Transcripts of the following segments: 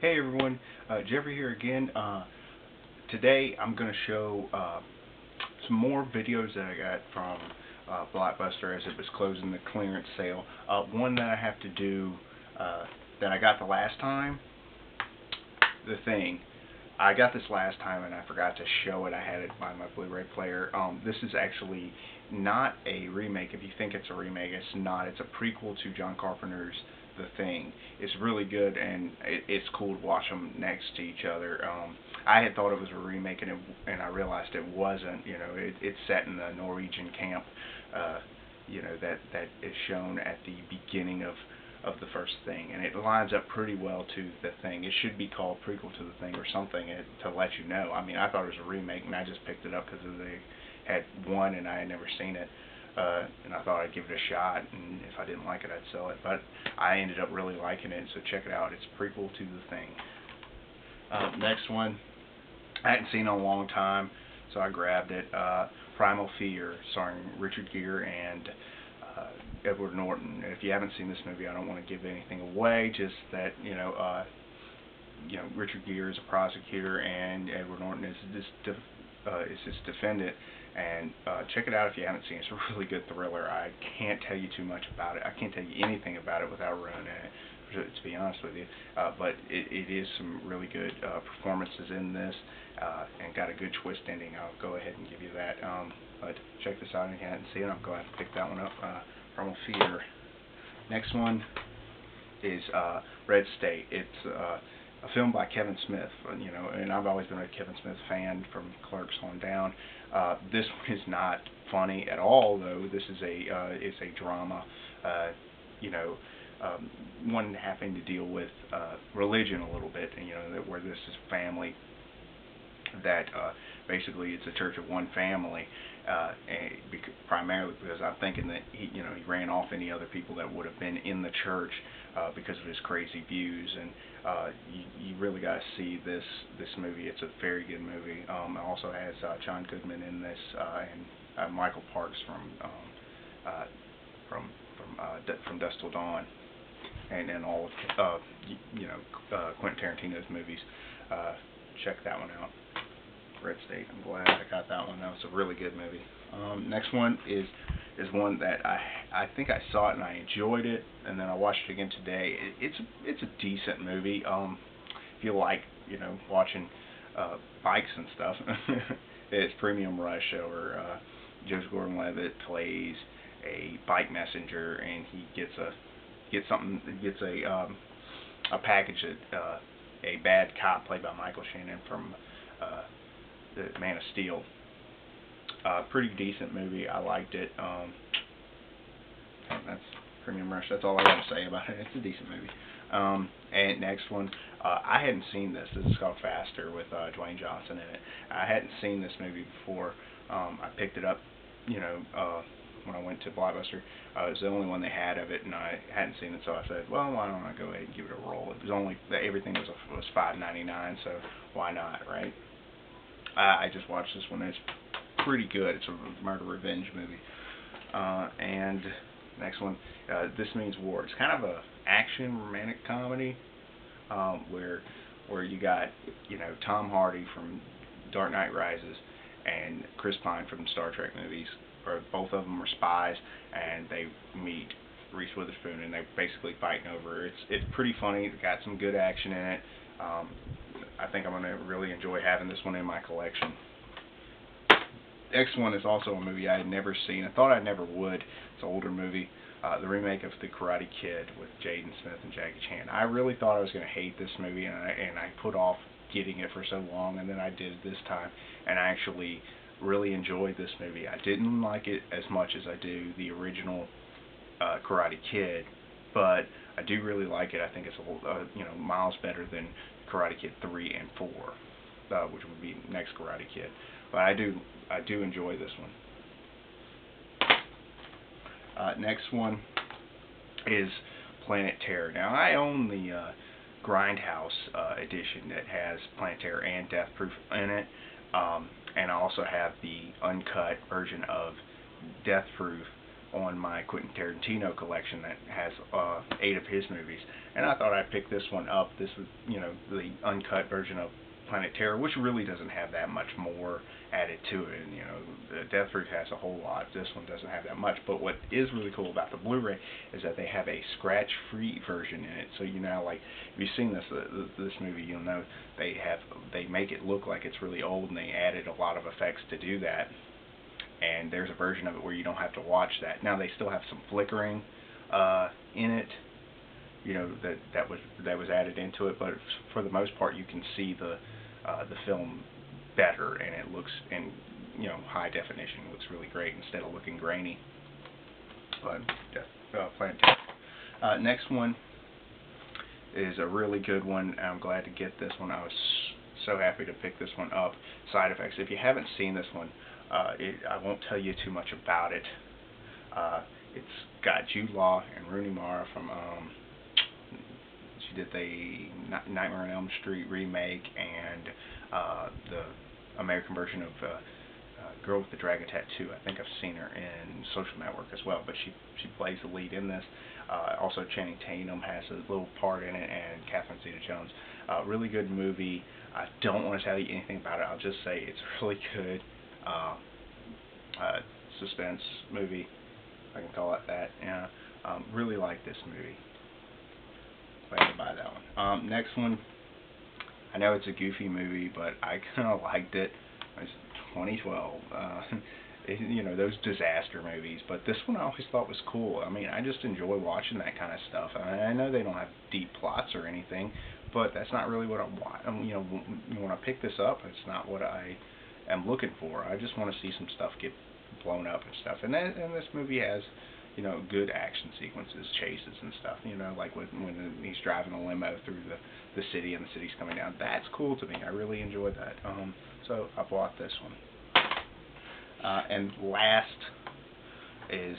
Hey everyone, Jeffrey here again. Today I'm going to show some more videos that I got from Blockbuster as it was closing the clearance sale. One that I have to do that I got the last time, The Thing. I got this last time and I forgot to show it. I had it by my Blu-ray player. This is actually not a remake. If you think it's a remake, it's not. It's a prequel to John Carpenter's The Thing. It's really good, and it's cool to watch them next to each other. I had thought it was a remake, and I realized it wasn't. You know, it's set in the Norwegian camp. That is shown at the beginning of the first Thing, and it lines up pretty well to The Thing. It should be called Prequel to The Thing or something to let you know. I mean, I thought it was a remake, and I just picked it up because they had one and I had never seen it. And I thought I'd give it a shot, and if I didn't like it, I'd sell it. But I ended up really liking it, so check it out. It's Prequel to The Thing. Next one, I hadn't seen in a long time, so I grabbed it. Primal Fear, starring Richard Gere and Edward Norton. If you haven't seen this movie, I don't want to give anything away. Just that Richard Gere is a prosecutor, and Edward Norton is his defendant. And check it out if you haven't seen it. It's a really good thriller. I can't tell you too much about it. I can't tell you anything about it without ruining it, to be honest with you. But it is some really good performances in this, and got a good twist ending. I'll go ahead and give you that. But check this out if you haven't seen it. I'm glad to pick that one up. Primal Fear. Next one is Red State. It's a film by Kevin Smith, and I've always been a Kevin Smith fan from Clerks on down. This one is not funny at all, though. This is it's a drama, one having to deal with religion a little bit, and where this is family that basically it's a church of one family, primarily because I'm thinking that he ran off any other people that would have been in the church because of his crazy views, and you really got to see this movie. It's a very good movie. It also has John Goodman in this, and Michael Parks from Dusk Till Dawn, and all of Quentin Tarantino's movies. Check that one out. Red State. I'm glad I got that one. That was a really good movie. Next one is one that I think I saw it and I enjoyed it, and then I watched it again today. It's a decent movie. If you like watching bikes and stuff, it's Premium Rush, where Joseph Gordon-Levitt plays a bike messenger, and he gets a package that a bad cop played by Michael Shannon from the Man of Steel. Pretty decent movie. I liked it. That's Premium Rush. That's all I got to say about it. It's a decent movie. And next one, I hadn't seen this. This is called Faster with Dwayne Johnson in it. I hadn't seen this movie before. I picked it up, when I went to Blockbuster. It was the only one they had of it, and I hadn't seen it, so I said, well, why don't I go ahead and give it a roll? It was only everything was $5.99, so why not, right? I just watched this one. It's pretty good. It's a murder revenge movie. And next one, This Means War. It's kind of a action romantic comedy where you got Tom Hardy from Dark Knight Rises and Chris Pine from the Star Trek movies, where both of them are spies, and they meet Reese Witherspoon, and they're basically fighting over. It's pretty funny. It's got some good action in it. I think I'm going to really enjoy having this one in my collection. Next one is also a movie I had never seen. I thought I never would. It's an older movie, the remake of The Karate Kid with Jaden Smith and Jackie Chan. I really thought I was going to hate this movie, and I put off getting it for so long, and then I did it this time, and I actually really enjoyed this movie. I didn't like it as much as I do the original Karate Kid, but I do really like it. I think it's miles better than Karate Kid 3 and 4, which would be next Karate Kid. But I do enjoy this one. Next one is Planet Terror. Now, I own the Grindhouse edition that has Planet Terror and Death Proof in it, and I also have the uncut version of Death Proof on my Quentin Tarantino collection that has 8 of his movies, and I thought I'd pick this one up. This was, the uncut version of Planet Terror, which really doesn't have that much more added to it. And, the Death Proof has a whole lot. This one doesn't have that much. But what is really cool about the Blu-ray is that they have a scratch-free version in it. So like if you've seen this movie, you'll know they make it look like it's really old, and they added a lot of effects to do that. And there's a version of it where you don't have to watch that. Now they still have some flickering in it, that was added into it, but for the most part you can see the film better, and it looks in high definition. It looks really great instead of looking grainy. But Planet Terror. Next one is a really good one. I'm glad to get this one. I was so happy to pick this one up. Side Effects. If you haven't seen this one, I won't tell you too much about it. It's got Jude Law and Rooney Mara from she did the Nightmare on Elm Street remake and the American version of Girl with the Dragon Tattoo. I think I've seen her in Social Network as well, but she plays the lead in this. Also, Channing Tatum has a little part in it, and Catherine Zeta-Jones. Really good movie. I don't want to tell you anything about it. I'll just say it's really good. Suspense movie, if I can call it that. Yeah, really like this movie. Glad to buy that one. Next one, I know it's a goofy movie, but I kind of liked it. It's 2012. Those disaster movies, but this one I always thought was cool. I mean, I just enjoy watching that kind of stuff. I know they don't have deep plots or anything, but that's not really what I want. When I pick this up, it's not what I am looking for. I just want to see some stuff get blown up and stuff. And this movie has, good action sequences, chases and stuff. Like when he's driving a limo through the city and the city's coming down. That's cool to me. I really enjoyed that. So I bought this one. And last is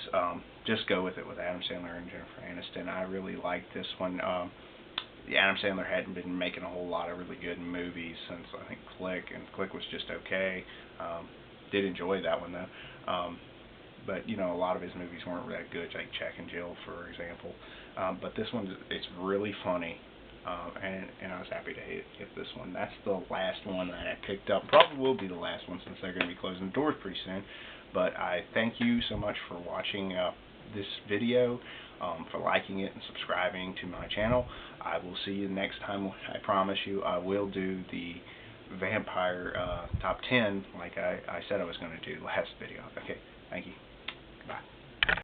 Just Go With It with Adam Sandler and Jennifer Aniston. I really liked this one. Adam Sandler hadn't been making a whole lot of really good movies since, I think, Click, and Click was just okay. Did enjoy that one, though. But, a lot of his movies weren't that good, like Jack and Jill, for example. But this one, it's really funny. And I was happy to get this one. That's the last one that I picked up. Probably will be the last one since they're going to be closing the doors pretty soon. But I thank you so much for watching this video, for liking it and subscribing to my channel. I will see you next time. I promise you I will do the vampire top 10 like I said I was going to do last video. Okay, thank you. Bye.